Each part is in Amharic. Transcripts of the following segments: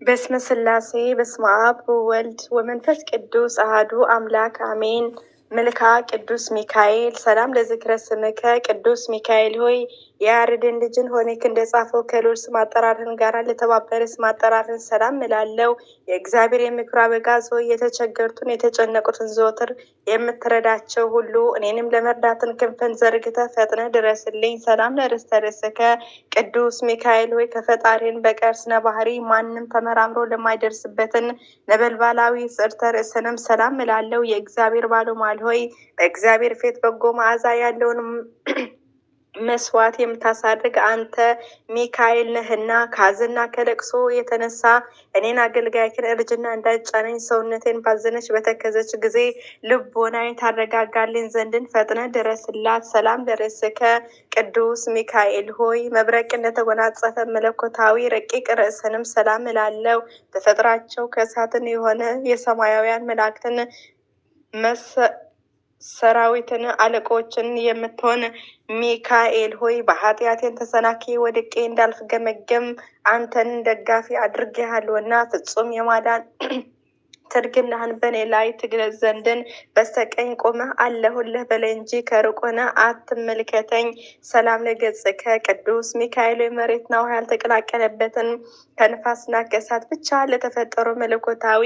በስመ ስላሴ በስመ አብ ወወልድ ወመንፈስ ቅዱስ አሐዱ አምላክ አሜን። መልክዓ ቅዱስ ሚካኤል ሰላም ለዝክረ ስምከ ቅዱስ ሚካኤል ሆይ የያሬድን ልጅን ሆነክ እንደጻፈው ከልዑል ስም አጠራርህን ጋር ለተባበረ ስም አጠራርህን ሰላም እላለሁ። የእግዚአብሔር የምክር አበጋዝ ሆይ የተቸገሩትን የተጨነቁትን ዘወትር የምትረዳቸው ሁሉ እኔንም ለመርዳትን ክንፈን ዘርግተህ ፈጥነህ ድረስልኝ። ሰላም ለርስተ ርእስከ ቅዱስ ሚካኤል ሆይ ከፈጣሪን በቀር ስነ ባህሪ ማንም ተመራምሮ ለማይደርስበትን ነበልባላዊ ጽርተ ርእስንም ሰላም እላለሁ። የእግዚአብሔር ባለሟል ሆይ በእግዚአብሔር ፊት በጎ መዓዛ ያለውን መስዋዕት የምታሳድግ አንተ ሚካኤል ነህና ከሐዘንና ከለቅሶ የተነሳ እኔን አገልጋይክን እርጅና እንዳይጫነኝ ሰውነቴን ባዘነች በተከዘች ጊዜ ልቦናዬን ታረጋጋልኝ ዘንድን ፈጥነ ድረስላት። ሰላም ለርእስከ ቅዱስ ሚካኤል ሆይ መብረቅ እንደተጎናጸፈ መለኮታዊ ረቂቅ ርእስንም ሰላም እላለሁ። ተፈጥራቸው ከእሳትን የሆነ የሰማያውያን መላእክትን ሰራዊትን አለቆችን የምትሆን ሚካኤል ሆይ በኃጢአቴን ተሰናክዬ ወድቄ እንዳልፍገመገም አንተን ደጋፊ አድርጌሃለሁና ፍጹም የማዳን ትርግናህን በእኔ ላይ ትግለጽ ዘንድን በስተቀኝ ቆመህ አለሁልህ በላይ እንጂ ከሩቅ ሆነህ አትመልከተኝ። ሰላም ለገጽከ ቅዱስ ሚካኤል መሬትና ውሃ ያልተቀላቀለበትን ከንፋስና ከእሳት ብቻ ለተፈጠሩ መለኮታዊ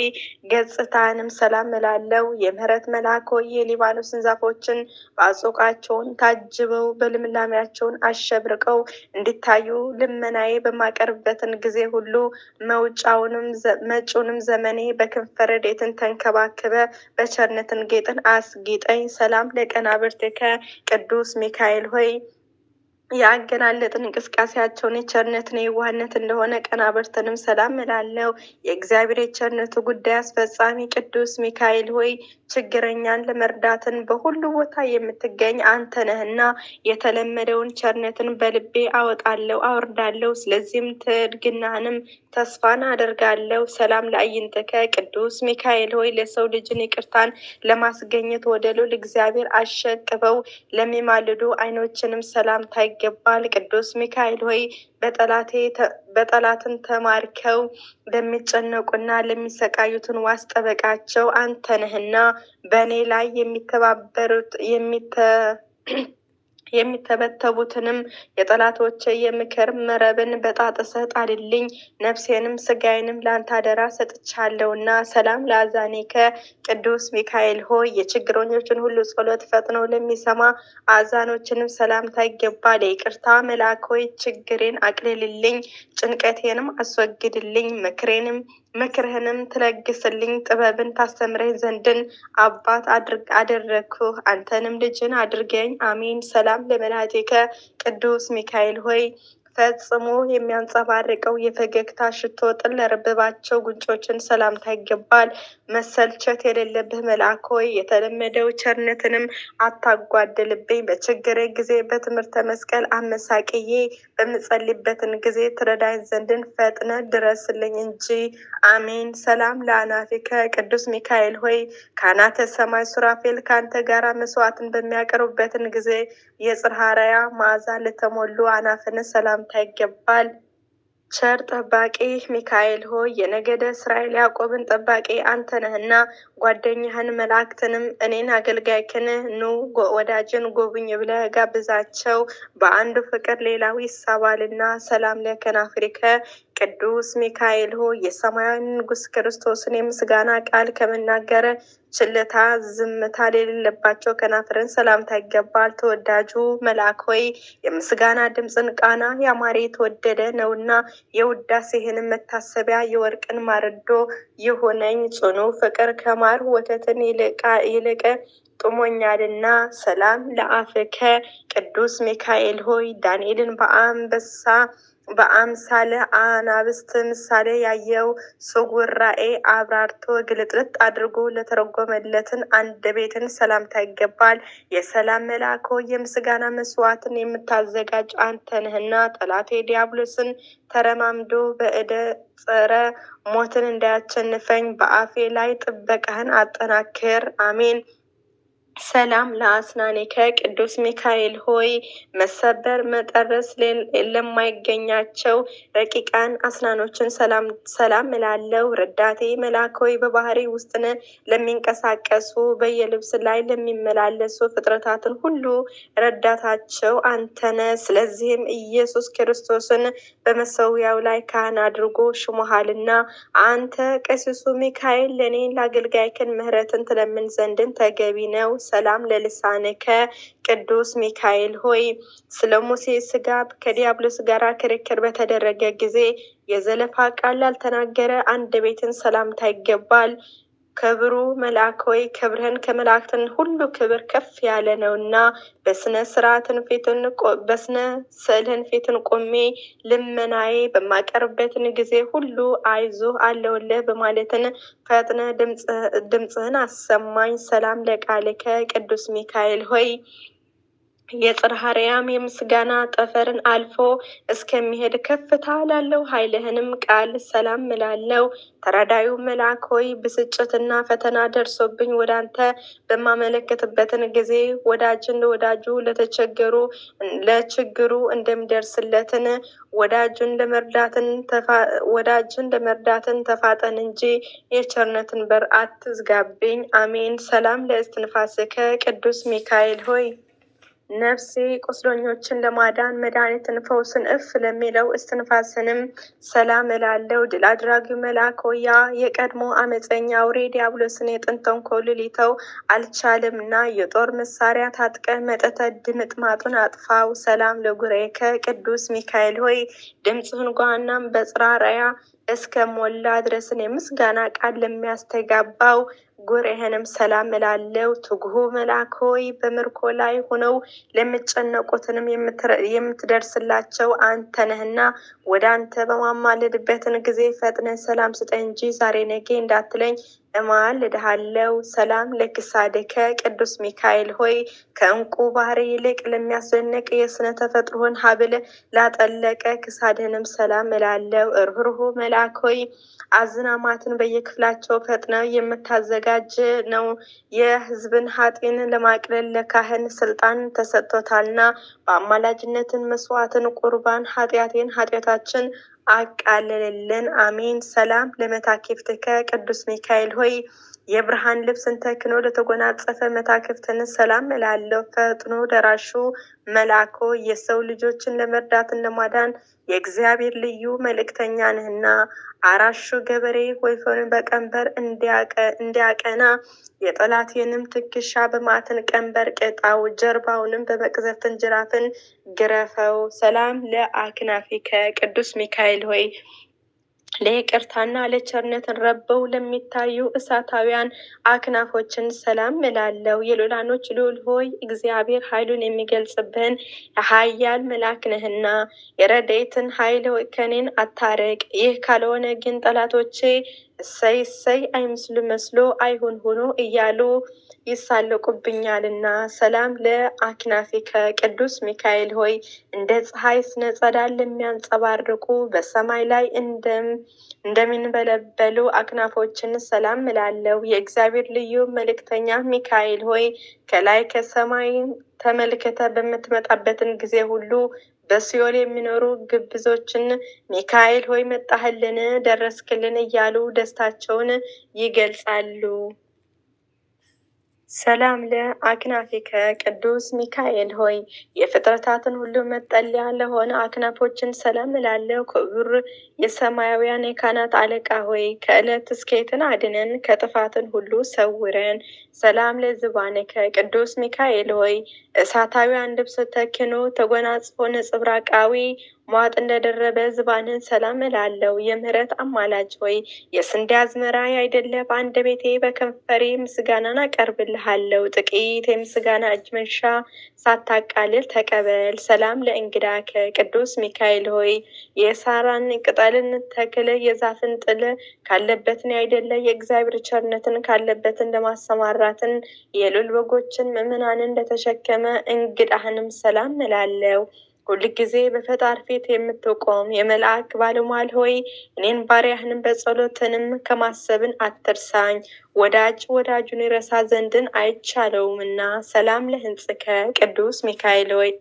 ገጽታንም ሰላም እላለሁ። የምህረት መልአክ ሆይ የሊባኖስን ዛፎችን በአጾቃቸውን ታጅበው በልምላሜያቸውን አሸብርቀው እንዲታዩ ልመናዬ በማቀርብበትን ጊዜ ሁሉ መጪውንም ዘመኔ በክንፈ ረድኤትን ተንከባክበ በቸርነትን ጌጥን አስጊጠኝ። ሰላም ለቀናብርትከ ቅዱስ ሚካኤል ሆይ የአገላለጥን እንቅስቃሴያቸውን የቸርነትን የዋህነት እንደሆነ ቀናብርትንም ሰላም እላለሁ። የእግዚአብሔር የቸርነቱ ጉዳይ አስፈጻሚ ቅዱስ ሚካኤል ሆይ ችግረኛን ለመርዳትን በሁሉ ቦታ የምትገኝ አንተ ነህና የተለመደውን ቸርነትን በልቤ አወጣለሁ አወርዳለሁ። ስለዚህም ትድግናህንም ተስፋን አደርጋለሁ። ሰላም ለአዕይንትከ ቅዱስ ሚካኤል ሆይ ለሰው ልጅን ይቅርታን ለማስገኘት ወደ ልዑል እግዚአብሔር አሸቅበው ለሚማልዱ ዓይኖችንም ሰላምታ ይገባል። ቅዱስ ሚካኤል ሆይ በጠላትን ተማርከው ለሚጨነቁና ለሚሰቃዩትን ዋስ ጠበቃቸው አንተ ነህና በእኔ ላይ የሚተበተቡትንም የጠላቶች የምክር መረብን በጣጥሰህ ጣልልኝ። ነፍሴንም ስጋዬንም ለአንተ አደራ ሰጥቻለሁና። ሰላም ለአዛኔከ ቅዱስ ሚካኤል ሆይ የችግረኞችን ሁሉ ጸሎት ፈጥነው ለሚሰማ አዛኖችንም ሰላምታ ይገባል። የይቅርታ መልአክ ሆይ ችግሬን አቅልልልኝ፣ ጭንቀቴንም አስወግድልኝ፣ ምክርህንም ትለግስልኝ፣ ጥበብን ታስተምረኝ ዘንድን አባት አደረግኩህ፣ አንተንም ልጅን አድርገኝ። አሜን። ሰላም ለመላእክቲከ ቅዱስ ሚካኤል ሆይ ፈጽሞ የሚያንጸባርቀው የፈገግታ ሽቶ ጥል ለረበባቸው ጉንጮችን ሰላምታ ይገባል። መሰልቸት የሌለብህ መልአክ ሆይ የተለመደው ቸርነትንም አታጓድልብኝ። በችግሬ ጊዜ በትምህርተ መስቀል አመሳቅዬ በምጸልይበትን ጊዜ ትረዳኝ ዘንድን ፈጥነ ድረስልኝ እንጂ። አሜን። ሰላም ለአናፊከ ቅዱስ ሚካኤል ሆይ ካህናተ ሰማይ ሱራፌል ከአንተ ጋር መስዋዕትን በሚያቀርቡበትን ጊዜ የጽርሐ አርያም መዓዛ ለተሞሉ አናፍን ሰላምታ ይገባል። ቸር ጠባቂ ሚካኤል ሆይ የነገደ እስራኤል ያዕቆብን ጠባቂ አንተ ነህና ጓደኛህን መላእክትንም እኔን አገልጋይክን ኑ ወዳጅን ጎብኝ ብለህ ጋብዛቸው፣ በአንዱ ፍቅር ሌላው ይሳባልና። ሰላም ለከናፍሪከ ቅዱስ ሚካኤል ሆይ የሰማያዊ ንጉሥ ክርስቶስን የምስጋና ቃል ከመናገር ችልታ ዝምታ የሌለባቸው ከናፍርን ሰላምታ ይገባል። ተወዳጁ መልአክ ሆይ የምስጋና ድምፅን ቃና ያማረ የተወደደ ነውና የውዳሴህንም መታሰቢያ የወርቅን ማረዶ የሆነኝ ጽኑ ፍቅር ከማር ወተትን ይልቅ ጥሞኛልና። ሰላም ለአፍከ ቅዱስ ሚካኤል ሆይ ዳንኤልን በአምሳለ አናብስት ምሳሌ ያየው ስውር ራእይ አብራርቶ ግልጥልጥ አድርጎ ለተረጎመለትን አንደበትን ሰላምታ ይገባል። የሰላም መልአክ ሆይ የምስጋና መስዋዕትን የምታዘጋጅ አንተ ነህና ጠላቴ ዲያብሎስን ተረማምዶ በእደ ጸረ ሞትን እንዳያቸንፈኝ በአፌ ላይ ጥበቃህን አጠናክር። አሜን። ሰላም ለአስናኔከ ቅዱስ ሚካኤል ሆይ መሰበር መጠረስ ለማይገኛቸው ረቂቃን አስናኖችን ሰላም እላለው። ረዳቴ መልአክ ሆይ በባህሪ ውስጥን ለሚንቀሳቀሱ በየልብስ ላይ ለሚመላለሱ ፍጥረታትን ሁሉ ረዳታቸው አንተነ። ስለዚህም ኢየሱስ ክርስቶስን በመሰዊያው ላይ ካህን አድርጎ ሽሞሃልና አንተ ቀሲሱ ሚካኤል ለእኔ ለአገልጋይክን ምህረትን ትለምን ዘንድን ተገቢ ነው። ሰላም ለልሳንከ ቅዱስ ሚካኤል ሆይ ስለ ሙሴ ስጋ ከዲያብሎስ ጋር ክርክር በተደረገ ጊዜ የዘለፋ ቃል ላልተናገረ አንደበትን ሰላምታ ይገባል። ክብሩ መልአክ ሆይ ክብርህን ከመላእክትን ሁሉ ክብር ከፍ ያለ ነውና በስነ ስዕልህን ፊትን ቆሜ ልመናዬ በማቀርበትን ጊዜ ሁሉ አይዞህ አለውልህ በማለትን ፈጥነ ድምፅህን አሰማኝ። ሰላም ለቃልከ ቅዱስ ሚካኤል ሆይ የጽርሐ አርያም የምስጋና ጠፈርን አልፎ እስከሚሄድ ከፍታ ላለው ኃይልህንም ቃል ሰላም እላለው። ተራዳዩ መልአክ ሆይ ብስጭትና ፈተና ደርሶብኝ ወደ አንተ በማመለከትበትን ጊዜ ወዳጅን ለወዳጁ ለችግሩ እንደሚደርስለትን ወዳጁን ለመርዳትን ተፋጠን እንጂ የቸርነትን በር አትዝጋብኝ። አሜን። ሰላም ለእስትንፋስከ ቅዱስ ሚካኤል ሆይ ነፍሴ ቁስለኞችን ለማዳን መድኃኒትን ፈውስን እፍ ለሚለው እስትንፋስንም ሰላም እላለው። ድል አድራጊው መልአክ ሆይ የቀድሞ አመፀኛ አውሬ ዲያብሎስን የጥንት ተንኮል ሊተው አልቻለምና የጦር መሳሪያ ታጥቀ መጠተ ድምጥማጡን አጥፋው። ሰላም ለጉሬከ ቅዱስ ሚካኤል ሆይ ድምፅህን ጓናም በጽራራያ እስከ ሞላ ድረስን የምስጋና ቃል ለሚያስተጋባው ጉሬህንም ሰላም እላለው። ትጉሁ መልአክ ሆይ በምርኮ ላይ ሆነው ለሚጨነቁትንም የምትደርስላቸው አንተ ነህና ወደ አንተ በማማለድበትን ጊዜ ፈጥነ ሰላም ስጠኝ እንጂ ዛሬ ነገ እንዳትለኝ እማልድሃለው። ሰላም ለክሳድከ ቅዱስ ሚካኤል ሆይ ከእንቁ ባህር ይልቅ ለሚያስደንቅ የስነ ተፈጥሮን ሀብል ላጠለቀ ክሳድህንም ሰላም እላለው። ርኅሩኆ መልአክ ሆይ አዝናማትን በየክፍላቸው ፈጥነው የምታዘጋጅ ነው። የሕዝብን ኃጢን ለማቅለል ለካህን ስልጣን ተሰጥቶታልና በአማላጅነትን መስዋዕትን ቁርባን ኃጢአታችን አቃልልልን። አሜን። ሰላም ለመታክፍትከ ቅዱስ ሚካኤል ሆይ የብርሃን ልብስን ተክኖ ለተጎናጸፈ መታክፍትን ሰላም እላለሁ። ፈጥኖ ደራሹ መልአኮ የሰው ልጆችን ለመርዳትን ለማዳን የእግዚአብሔር ልዩ መልእክተኛ ነህና አራሹ ገበሬ ወይፈኑን በቀንበር እንዲያቀና የጠላቴንም ትከሻ በማዕተን ቀንበር ቅጣው፣ ጀርባውንም በመቅዘፍትን ጅራፍን ግረፈው። ሰላም ለአክናፊከ ቅዱስ ሚካኤል ሆይ ለይቅርታና ለቸርነትን ረበው ለሚታዩ እሳታውያን አክናፎችን ሰላም እላለው። የሉላኖች ልዑል ሆይ እግዚአብሔር ኃይሉን የሚገልጽብህን ኃያል መልአክ ነህና የረድኤትን ኃይል ከኔን አታርቅ። ይህ ካልሆነ ግን ጠላቶቼ እሰይ እሰይ አይምስሉ መስሎ አይሁን ሆኖ እያሉ ይሳለቁብኛልና። ሰላም ለአክናፊከ ቅዱስ ሚካኤል ሆይ እንደ ፀሐይ ስነ ጸዳል ለሚያንጸባርቁ በሰማይ ላይ እንደሚንበለበሉ አክናፎችን ሰላም እላለው። የእግዚአብሔር ልዩ መልእክተኛ ሚካኤል ሆይ ከላይ ከሰማይ ተመልክተ በምትመጣበትን ጊዜ ሁሉ በሲኦል የሚኖሩ ግብዞችን ሚካኤል ሆይ መጣህልን፣ ደረስክልን እያሉ ደስታቸውን ይገልጻሉ። ሰላም ለአክናፊከ ቅዱስ ሚካኤል ሆይ የፍጥረታትን ሁሉ መጠለያ ለሆነ አክናፎችን ሰላም እላለሁ። ክቡር የሰማያውያን የካህናት አለቃ ሆይ ከዕለት እስኬትን አድነን፣ ከጥፋትን ሁሉ ሰውረን። ሰላም ለዝባንከ ቅዱስ ሚካኤል ሆይ እሳታዊያን ልብስ ተክኖ ተጎናጽፎ ነጸብራቃዊ ሟጥ እንደደረበ ዝባንን ሰላም እላለሁ። የምህረት አማላጅ ሆይ የስንዴ አዝመራ አይደለ በአንደበቴ በከንፈሬ ምስጋናን አቀርብልሃለሁ። ጥቂት የምስጋና እጅ መንሻ ሳታቃልል ተቀበል። ሰላም ለእንግዳከ ቅዱስ ሚካኤል ሆይ የሳራን ቅጠልን ተክል የዛፍን ጥል ካለበትን አይደለ የእግዚአብሔር ቸርነትን ካለበትን ለማሰማራትን የሉል በጎችን ምዕመናንን እንደተሸከመ እንግዳህንም ሰላም እላለሁ። ሁልጊዜ በፈጣሪ ፊት የምትቆም የመልአክ ባለሟል ሆይ እኔን ባሪያህንም በጸሎትንም ከማሰብን አትርሳኝ። ወዳጅ ወዳጁን ይረሳ ዘንድን አይቻለውምና። ሰላም ለሕንጽከ ቅዱስ ሚካኤል ሆይ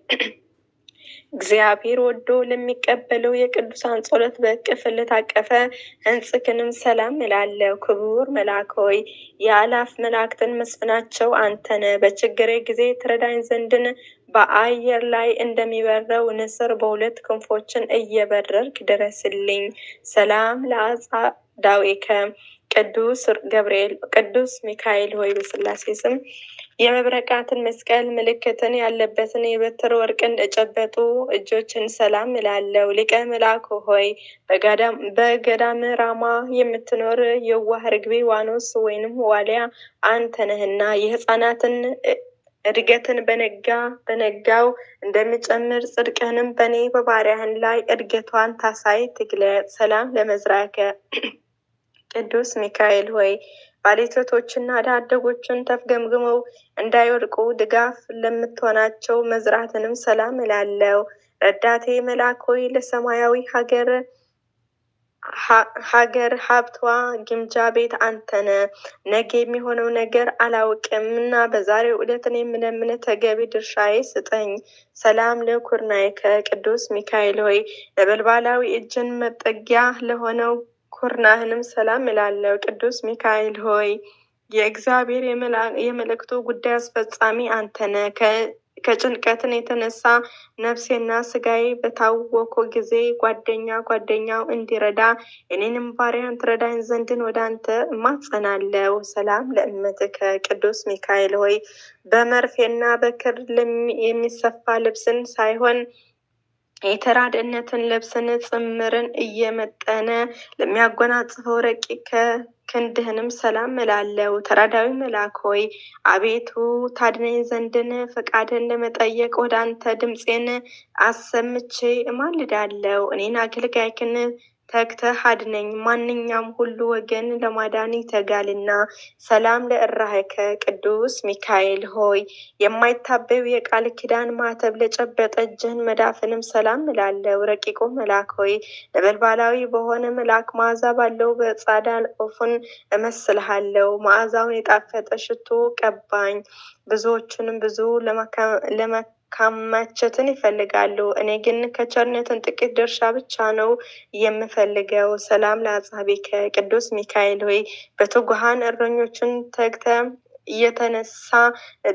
እግዚአብሔር ወዶ ለሚቀበለው የቅዱሳን ጸሎት በእቅፍ ለታቀፈ ሕንጽክንም ሰላም እላለሁ። ክቡር መልአክ ሆይ የአላፍ መላእክትን መስፍናቸው አንተነ በችግሬ ጊዜ ትረዳኝ ዘንድን በአየር ላይ እንደሚበረው ንስር በሁለት ክንፎችን እየበረርክ ድረስልኝ። ሰላም ለአጻዳዊከ ቅዱስ ገብርኤል ቅዱስ ሚካኤል ሆይ በስላሴ ስም የመብረቃትን መስቀል ምልክትን ያለበትን የበትር ወርቅን የጨበጡ እጆችን ሰላም እላለሁ። ሊቀ መልአክ ሆይ በገዳም ራማ የምትኖር የዋህ ርግቤ ዋኖስ ወይንም ዋሊያ አንተ ነህና የሕፃናትን እድገትን በነጋው እንደሚጨምር ጽድቅህንም በእኔ በባሪያህን ላይ እድገቷን ታሳይ ትግለጽ። ሰላም ለመዝራከ ቅዱስ ሚካኤል ሆይ ባለቴቶችና አዳደጎችን ተፍገምግመው እንዳይወድቁ ድጋፍ ለምትሆናቸው መዝራትንም ሰላም እላለሁ። ረዳቴ መልአክ ሆይ ለሰማያዊ ሀገር ሀብቷ ግምጃ ቤት አንተነ ነገ የሚሆነው ነገር አላውቅም እና በዛሬው ዕለት እኔ የምለምንህ ተገቢ ድርሻዬ ስጠኝ። ሰላም ለኩርናይከ ቅዱስ ሚካኤል ሆይ ነበልባላዊ እጅን መጠጊያ ለሆነው ኩርናህንም ሰላም እላለሁ። ቅዱስ ሚካኤል ሆይ የእግዚአብሔር የመልእክቱ ጉዳይ አስፈጻሚ አንተነ ከጭንቀትን የተነሳ ነፍሴና ስጋዬ በታወኩ ጊዜ ጓደኛው እንዲረዳ እኔንም ባሪያን ትረዳኝ ዘንድን ወደ አንተ እማጸናለሁ። ሰላም ለእመትከ ቅዱስ ሚካኤል ሆይ በመርፌና በክር የሚሰፋ ልብስን ሳይሆን የተራድእነትን ልብስን ጽምርን እየመጠነ ለሚያጎናጽፈው ረቂቅ ክንድህንም ሰላም እላለሁ። ተራዳዊ መልአክ ሆይ አቤቱ ታድነኝ ዘንድን ፈቃድን ለመጠየቅ ወደ አንተ ድምፄን አሰምቼ እማልዳለሁ። እኔን አገልጋይክን ተግተህ አድነኝ፣ ማንኛውም ሁሉ ወገን ለማዳን ይተጋልና። ሰላም ለእራህከ ቅዱስ ሚካኤል ሆይ የማይታበዩ የቃል ኪዳን ማተብ ለጨበጠ እጅህን መዳፍንም ሰላም እላለሁ። ረቂቁ መልአክ ሆይ ነበልባላዊ በሆነ መልአክ መዓዛ ባለው በጻዳ ኦፉን እመስልሃለሁ። መዓዛውን የጣፈጠ ሽቱ ቀባኝ። ብዙዎቹንም ብዙ ለማከማቸትን ይፈልጋሉ፣ እኔ ግን ከቸርነትን ጥቂት ድርሻ ብቻ ነው የምፈልገው። ሰላም ለአጻብዕከ ቅዱስ ሚካኤል ሆይ በትጉሃን እረኞችን ተግተ የተነሳ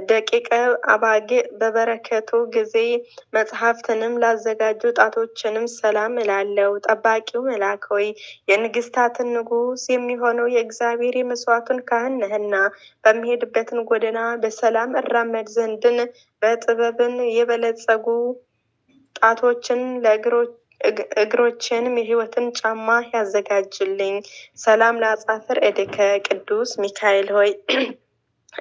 ደቂቀ አባጌ በበረከቱ ጊዜ መጽሐፍትንም ላዘጋጁ ጣቶችንም ሰላም እላለሁ። ጠባቂው መልአክ ሆይ የንግስታትን ንጉስ የሚሆነው የእግዚአብሔር የመስዋዕቱን ካህን ነህና በሚሄድበትን ጎዳና በሰላም እራመድ ዘንድን በጥበብን የበለጸጉ ጣቶችን እግሮችንም የሕይወትን ጫማ ያዘጋጅልኝ። ሰላም ለአጻፍር እድከ ቅዱስ ሚካኤል ሆይ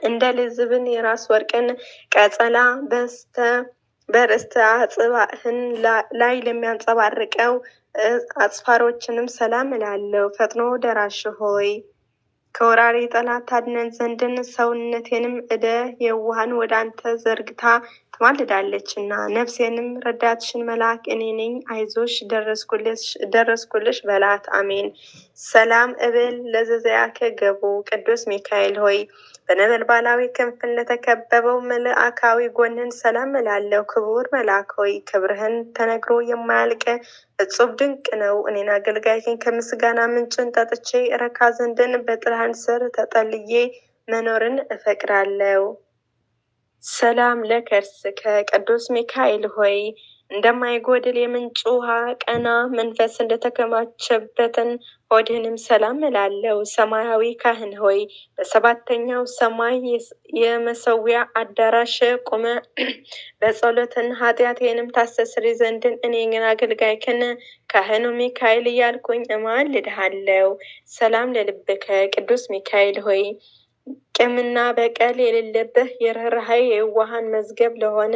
እንደ ልዝብን የራስ ወርቅን ቀጸላ በርስተ አጽባህን ላይ ለሚያንጸባርቀው አጽፋሮችንም ሰላም እላለሁ። ፈጥኖ ደራሽ ሆይ ከወራሪ ጠላት ታድነን ዘንድን ሰውነቴንም እደ የዋሃን ወደ አንተ ዘርግታ ትማልዳለችና ነፍሴንም ረዳትሽን መልአክ እኔ ነኝ አይዞሽ ደረስኩልሽ በላት። አሜን። ሰላም እብል ለዘዘያከ ገቡ ቅዱስ ሚካኤል ሆይ በነበልባላዊ ክንፍን ለተከበበው መልአካዊ ጎንን ሰላም እላለሁ። ክቡር መልአክ ሆይ ክብርህን ተነግሮ የማያልቅ እጹብ ድንቅ ነው። እኔን አገልጋይን ከምስጋና ምንጭን ጠጥቼ ረካ ዘንድን በጥላህን ስር ተጠልዬ መኖርን እፈቅዳለሁ። ሰላም ለከርስከ ቅዱስ ሚካኤል ሆይ እንደማይጎድል የምንጭ ውሃ ቀና መንፈስ እንደተከማቸበትን ሆድህንም ሰላም እላለሁ። ሰማያዊ ካህን ሆይ በሰባተኛው ሰማይ የመሰዊያ አዳራሽ ቁመ በጸሎትን ኃጢአቴንም ታስተስሪ ዘንድን እኔ ግን አገልጋይክን ካህኑ ሚካኤል እያልኩኝ እማልድሃለሁ። ሰላም ለልብከ ቅዱስ ሚካኤል ሆይ ቂምና በቀል የሌለብህ የርኅራኄ የዋሃን መዝገብ ለሆነ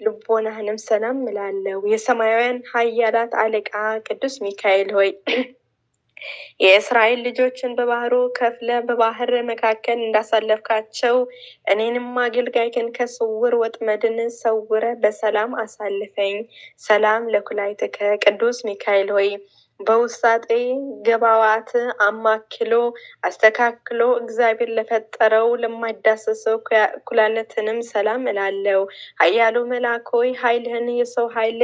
ልቦናህንም ሰላም እላለሁ። የሰማያውያን ኃያላት አለቃ ቅዱስ ሚካኤል ሆይ የእስራኤል ልጆችን በባህሩ ከፍለ በባህር መካከል እንዳሳለፍካቸው እኔንም አገልጋይህን ከስውር ወጥመድን ሰውረ በሰላም አሳልፈኝ። ሰላም ለኩላይትከ ቅዱስ ሚካኤል ሆይ በውስጣጤ ገባዋት አማክሎ አስተካክሎ እግዚአብሔር ለፈጠረው ለማይዳሰሰው ኩላነትንም ሰላም እላለው። ኃያሉ መልአክ ሆይ ኃይልህን የሰው ኃይል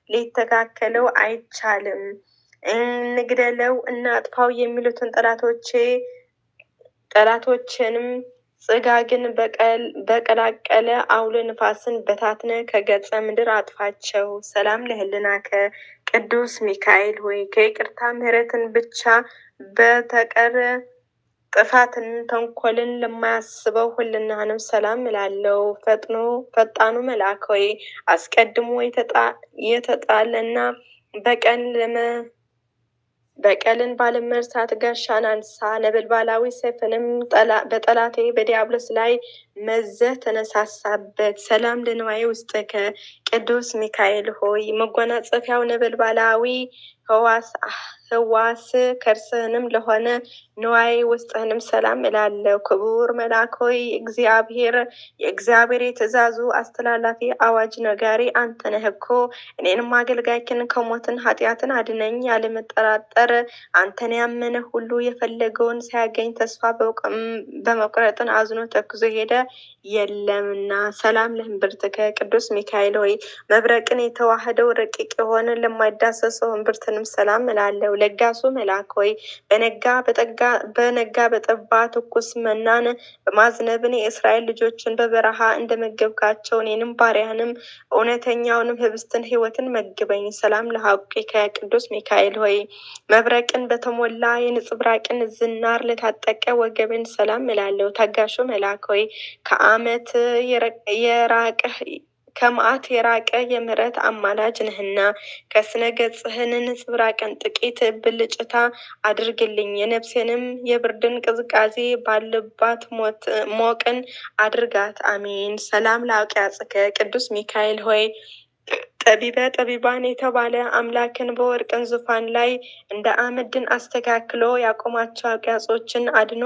ሊተካከለው አይቻልም። እንግደለው እናጥፋው የሚሉትን ጠላቶችንም ጽጋግን በቀላቀለ አውሎ ንፋስን በታትነ ከገጸ ምድር አጥፋቸው። ሰላም ለህልናከ ቅዱስ ሚካኤል ሆይ ከይቅርታ ምሕረትን ብቻ በተቀር ጥፋትን ተንኮልን ለማያስበው ሁልናንም ሰላም እላለው። ፈጣኑ መልአክ ሆይ አስቀድሞ የተጣለና በቀልን ባለመርሳት ጋሻን አንሳ። ነበልባላዊ ሰይፍንም በጠላቴ በዲያብሎስ ላይ መዘህ ተነሳሳበት። ሰላም ለንዋየ ውስጥከ ቅዱስ ሚካኤል ሆይ መጎናጸፊያው ነበልባላዊ ህዋስ ከርስህንም ለሆነ ንዋይ ውስጥህንም ሰላም እላለሁ። ክቡር መልአክ ሆይ የእግዚአብሔር የትእዛዙ አስተላላፊ አዋጅ ነጋሪ አንተ ነህ እኮ። እኔንም አገልጋይክን ከሞትን ኃጢአትን አድነኝ። ያለመጠራጠር አንተን ያመነ ሁሉ የፈለገውን ሳያገኝ ተስፋ በመቁረጥን አዝኖ ተክዞ ሄደ የለምና። ሰላም ለእምብርትከ ቅዱስ ሚካኤል ሆይ መብረቅን የተዋህደው ረቂቅ የሆነ ለማይዳሰሰው እምብርትንም ሰላም እላለሁ። ለጋሱ መልአክ ሆይ በነጋ በጠባ ትኩስ መናን በማዝነብን የእስራኤል ልጆችን በበረሃ እንደመገብካቸው እኔንም ባሪያንም እውነተኛውንም ህብስትን ህይወትን መግበኝ። ሰላም ለሐቁከ ቅዱስ ሚካኤል ሆይ መብረቅን በተሞላ የንጽብራቅን ዝናር ለታጠቀ ወገብን ሰላም እላለሁ። ታጋሹ መልአክ ሆይ ከመዓት የራቀ የምሕረት አማላጅ ነህና ከስነ ገጽህን ንጽብራቅን ጥቂት ብልጭታ አድርግልኝ። የነፍሴንም የብርድን ቅዝቃዜ ባለባት ሞቅን አድርጋት። አሜን። ሰላም ለአውቅያጽከ ቅዱስ ሚካኤል ሆይ ጠቢበ ጠቢባን የተባለ አምላክን በወርቅን ዙፋን ላይ እንደ አመድን አስተካክሎ ያቆማቸው አውቅያጾችን አድኖ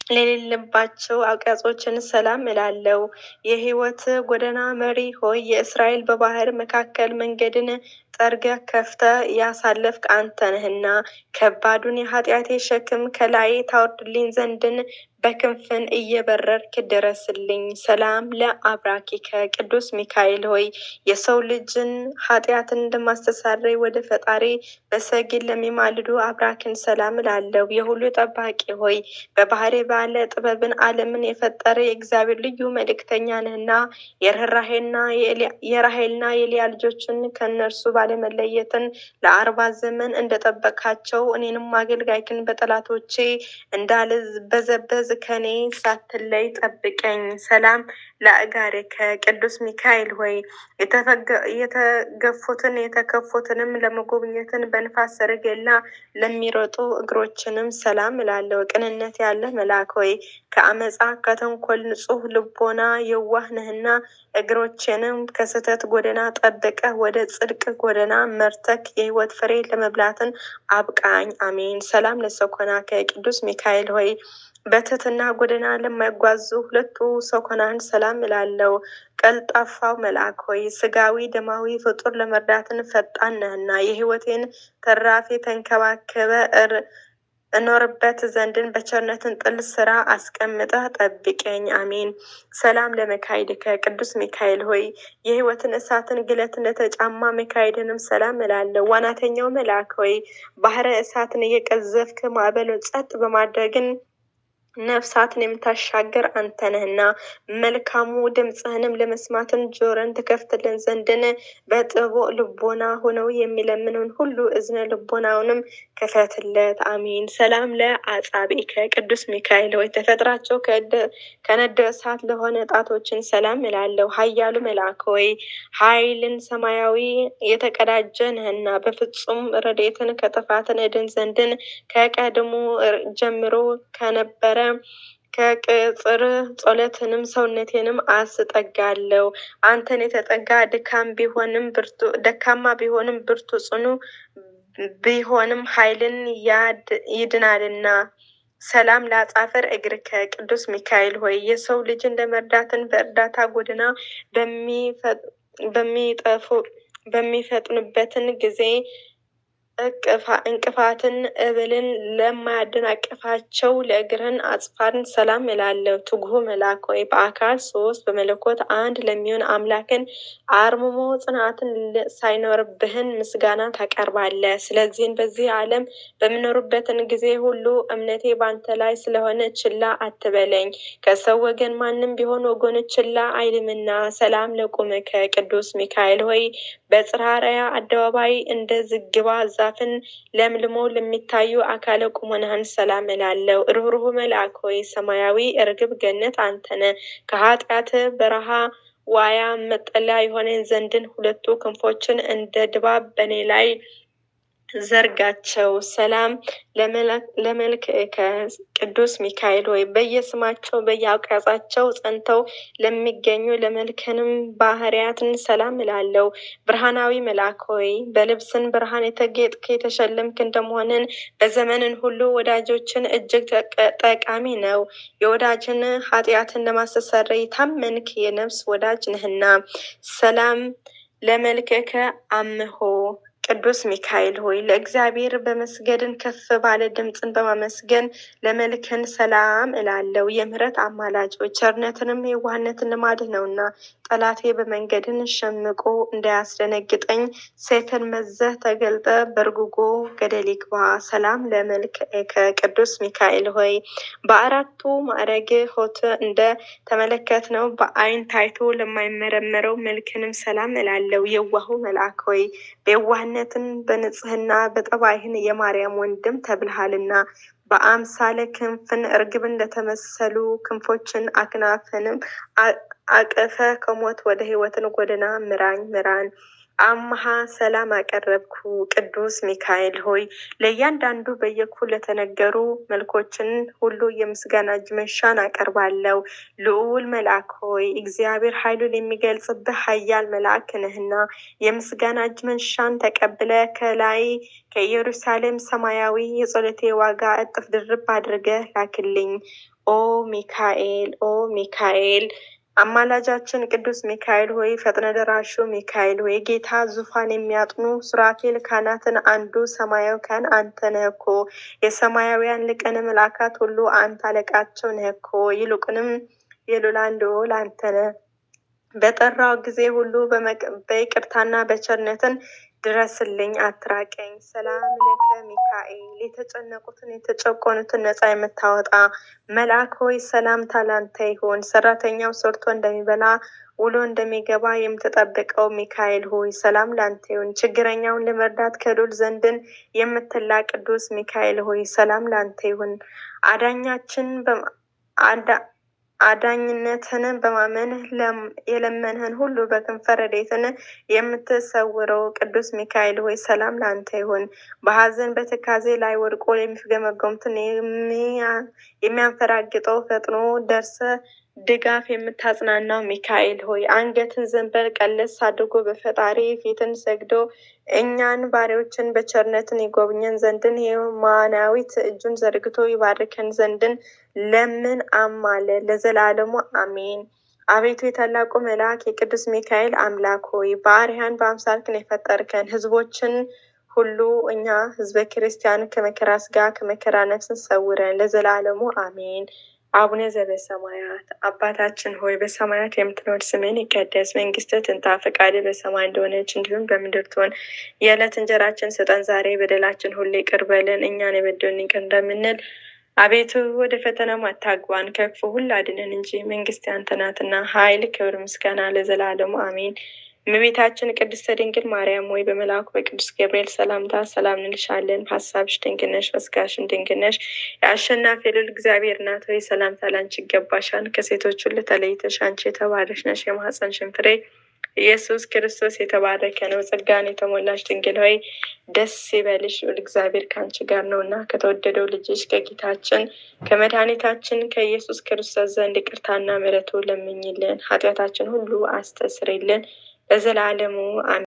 ለሌለባቸው አውቅያጾችን ሰላም እላለሁ። የህይወት ጎዳና መሪ ሆይ የእስራኤል በባህር መካከል መንገድን ጠርገህ ከፍተህ ያሳለፍክ አንተ ነህና ከባዱን የኃጢአቴ ሸክም ከላይ ታወርድልኝ ዘንድን በክንፍን እየበረርክ ድረስልኝ። ሰላም ለአብራኪከ ቅዱስ ሚካኤል ሆይ የሰው ልጅን ኃጢአትን እንደማስተሳረይ ወደ ፈጣሪ በሰጊድ ለሚማልዱ አብራክን ሰላም እላለሁ። የሁሉ ጠባቂ ሆይ በባህሬ ባለ ጥበብን ዓለምን የፈጠረ የእግዚአብሔር ልዩ መልእክተኛ ነህና የራሔልና የልያ ልጆችን ከእነርሱ ባለመለየትን ለ40 ዘመን እንደጠበቃቸው እኔንም አገልጋይክን በጠላቶቼ እንዳልበዘበዝ ከኔ ሳትለይ ጠብቀኝ። ሰላም ለአጋሪከ ቅዱስ ሚካኤል ሆይ የተገፉትን የተከፉትንም ለመጎብኘትን በንፋስ ሰረገላ ለሚሮጡ እግሮችንም ሰላም እላለሁ። ቅንነት ያለ መልአክ ሆይ ከአመፃ ከተንኮል ንጹሕ ልቦና የዋህ ነህና እግሮቼንም ከስህተት ጎዳና ጠብቀህ ወደ ጽድቅ ጎዳና መርተክ የህይወት ፍሬ ለመብላትን አብቃኝ። አሜን። ሰላም ለሰኮናከ ቅዱስ ሚካኤል ሆይ በትህትና ጎዳና ለማይጓዙ ሁለቱ ሰኮናን ሰላም እላለሁ። ቀልጣፋው መልአክ ሆይ ስጋዊ ደማዊ ፍጡር ለመርዳትን ፈጣን ነህና የህይወቴን ተራፊ ተንከባከበ እኖርበት ዘንድን በቸርነትን ጥል ስራ አስቀምጠህ ጠብቀኝ። አሜን። ሰላም ለመካይድከ ቅዱስ ሚካኤል ሆይ የህይወትን እሳትን ግለት እንደተጫማ መካይድንም ሰላም እላለሁ። ዋናተኛው መልአክ ሆይ ባህረ እሳትን እየቀዘፍክ ማዕበሉ ጸጥ በማድረግን ነፍሳትን የምታሻገር አንተ ነህና መልካሙ ድምፅህንም ለመስማትን ጆሮን ትከፍትልን ዘንድን በጥቦ ልቦና ሆነው የሚለምኑን ሁሉ እዝነ ልቦናውንም ክፈትለት። አሜን። ሰላም ለአጻብዒከ ቅዱስ ሚካኤል ሆይ ተፈጥራቸው ከነደ እሳት ለሆነ ጣቶችን ሰላም እላለሁ። ኃያሉ መልአክ ሆይ ኃይልን ሰማያዊ የተቀዳጀ ነህና በፍጹም ረድኤትን ከጥፋትን እድን ዘንድን ከቀድሞ ጀምሮ ከነበረ ከቅጽር ጸሎትንም ሰውነቴንም አስጠጋለሁ። አንተን የተጠጋ ደካማ ቢሆንም ብርቱ ጽኑ ቢሆንም ኃይልን ይድናልና። ሰላም ለአጻፈር እግርከ ቅዱስ ሚካኤል ሆይ የሰው ልጅን ለመርዳትን በእርዳታ ጎዳና በሚፈጥኑበትን ጊዜ እንቅፋትን እብልን ለማያደናቅፋቸው ለእግርህን አጽፋርን ሰላም እላለሁ። ትጉህ መልአክ ሆይ በአካል ሶስት በመለኮት አንድ ለሚሆን አምላክን አርምሞ ጽናትን ሳይኖርብህን ምስጋና ታቀርባለህ። ስለዚህም በዚህ ዓለም በምኖርበትን ጊዜ ሁሉ እምነቴ ባንተ ላይ ስለሆነ ችላ አትበለኝ። ከሰው ወገን ማንም ቢሆን ወገኑ ችላ አይልምና። ሰላም ለቁምከ ቅዱስ ሚካኤል ሆይ በጽርሐ አደባባይ እንደ ዝግባ ዛፍን ለምልሞ ለሚታዩ አካለ ቁመናህን ሰላም እላለሁ። ርኅሩህ መልአክ ሆይ ሰማያዊ እርግብ ገነት አንተነ ከኃጢአት በረሃ ዋያ መጠለያ የሆነን ዘንድን ሁለቱ ክንፎችን እንደ ድባብ በኔ ላይ ዘርጋቸው። ሰላም ለመልክዕከ ቅዱስ ሚካኤል ሆይ በየስማቸው በየአውቃጻቸው ጸንተው ለሚገኙ ለመልክህንም ባህርያትን ሰላም እላለሁ። ብርሃናዊ መልአክ ሆይ በልብስን ብርሃን የተጌጥክ የተሸለምክ እንደመሆንን በዘመንን ሁሉ ወዳጆችን እጅግ ጠቃሚ ነው። የወዳጅን ኃጢአትን ለማስተሰረይ ታመንክ የነፍስ ወዳጅ ነህና። ሰላም ለመልክዕከ አምሆ ቅዱስ ሚካኤል ሆይ ለእግዚአብሔር በመስገድን ከፍ ባለ ድምፅን በማመስገን ለመልክህን ሰላም እላለሁ። የምህረት አማላጅ ሆይ ቸርነትንም የዋህነትን ልማድህ ነውና ጠላቴ በመንገድን ሸምቆ እንዳያስደነግጠኝ ሰይፍን መዘህ ተገልጠ በርጉጎ ገደል ይግባ። ሰላም ለመልክዕከ ቅዱስ ሚካኤል ሆይ በአራቱ ማዕረግ ሆት እንደ ተመለከትነው በአይን ታይቶ ለማይመረመረው መልክንም ሰላም እላለሁ። የዋሁ መልአክ ሆይ በየዋህነትን በንጽህና በጠባይህን የማርያም ወንድም ተብልሃልና በአምሳለ ክንፍን እርግብ እንደተመሰሉ ክንፎችን አክናፍንም አቅፈ ከሞት ወደ ሕይወትን ጎዳና ምራን። አምሃ ሰላም አቀረብኩ ቅዱስ ሚካኤል ሆይ ለእያንዳንዱ በየኩል ለተነገሩ መልኮችን ሁሉ የምስጋና እጅ መንሻን አቀርባለሁ። ልዑል መልአክ ሆይ እግዚአብሔር ኃይሉን የሚገልጽብህ ኃያል መልአክ ነህና የምስጋና እጅ መንሻን ተቀብለ ከላይ ከኢየሩሳሌም ሰማያዊ የጸሎቴ ዋጋ እጥፍ ድርብ አድርገህ ላክልኝ። ኦ ሚካኤል አማላጃችን ቅዱስ ሚካኤል ሆይ ፈጥነ ደራሹ ሚካኤል ሆይ ጌታ ዙፋን የሚያጥኑ ሱራፌል ካህናትን አንዱ ሰማያዊ ካህን አንተ ነህ እኮ። የሰማያውያን ሊቃነ መላእክት ሁሉ አንተ አለቃቸው ነህ እኮ። ይልቁንም የሉላን ልዑል አንተ ነህ። በጠራው ጊዜ ሁሉ በይቅርታና በቸርነትን ድረስልኝ አትራቀኝ። ሰላም ለከ ሚካኤል የተጨነቁትን የተጨቆኑትን ነፃ የምታወጣ መልአክ ሆይ ሰላምታ ላንተ ይሁን። ሰራተኛው ሰርቶ እንደሚበላ ውሎ እንደሚገባ የምትጠብቀው ሚካኤል ሆይ ሰላም ላንተ ይሁን። ችግረኛውን ለመርዳት ከልዑል ዘንድን የምትላክ ቅዱስ ሚካኤል ሆይ ሰላም ላንተ ይሁን። አዳኝነትን በማመን የለመንህን ሁሉ በክንፈ ረድኤትን የምትሰውረው ቅዱስ ሚካኤል ሆይ ሰላም ላንተ ይሁን። በሐዘን በትካዜ ላይ ወድቆ የሚፍገመገሙትን የሚያንፈራግጠው ፈጥኖ ደርሰ ድጋፍ የምታጽናናው ሚካኤል ሆይ አንገትን ዘንበል ቀለስ አድርጎ በፈጣሪ ፊትን ሰግዶ እኛን ባሪያዎችን በቸርነትን ይጎብኘን ዘንድን የማናዊት እጁን ዘርግቶ ይባርከን ዘንድን ለምን አማለ ለዘላለሙ አሜን። አቤቱ የታላቁ መልአክ የቅዱስ ሚካኤል አምላክ ሆይ ባሪያን በአምሳልክን የፈጠርከን ህዝቦችን ሁሉ እኛ ህዝበ ክርስቲያን ከመከራ ስጋ ከመከራ ነፍስን ሰውረን ለዘላለሙ አሜን። አቡነ ዘበሰማያት አባታችን ሆይ በሰማያት የምትኖር ስምህ ይቀደስ፣ መንግስትህ ትምጣ፣ ፈቃድህ በሰማይ እንደሆነች እንዲሁም በምድር ትሁን። የዕለት እንጀራችንን ስጠን ዛሬ፣ በደላችን ሁሉ ይቅር በለን እኛን የበደሉንን ይቅር እንደምንል። አቤቱ ወደ ፈተናም አታግባን ከክፉ ሁሉ አድነን እንጂ መንግስት ያንተ ናትና፣ ኃይል፣ ክብር፣ ምስጋና ለዘላለሙ አሜን። እመቤታችን ቅድስት ድንግል ማርያም ሆይ በመልአኩ በቅዱስ ገብርኤል ሰላምታ ሰላም እንልሻለን። ሀሳብሽ ድንግል ነሽ፣ በስጋሽም ድንግል ነሽ። የአሸናፊ ልዑል እግዚአብሔር እናት ሆይ ሰላምታ ላንቺ ይገባሻል። ከሴቶች ሁሉ ተለይተሽ አንቺ የተባረክሽ ነሽ፣ የማኅፀንሽም ፍሬ ኢየሱስ ክርስቶስ የተባረከ ነው። ጸጋን የተሞላሽ ድንግል ሆይ ደስ ይበልሽ፣ ልዑል እግዚአብሔር ከአንቺ ጋር ነውና ከተወደደው ልጅሽ ከጌታችን ከመድኃኒታችን ከኢየሱስ ክርስቶስ ዘንድ ይቅርታና ምሕረቱ ለምኝልን፣ ኃጢአታችን ሁሉ አስተስርይልን ለዘላለሙ አሜን።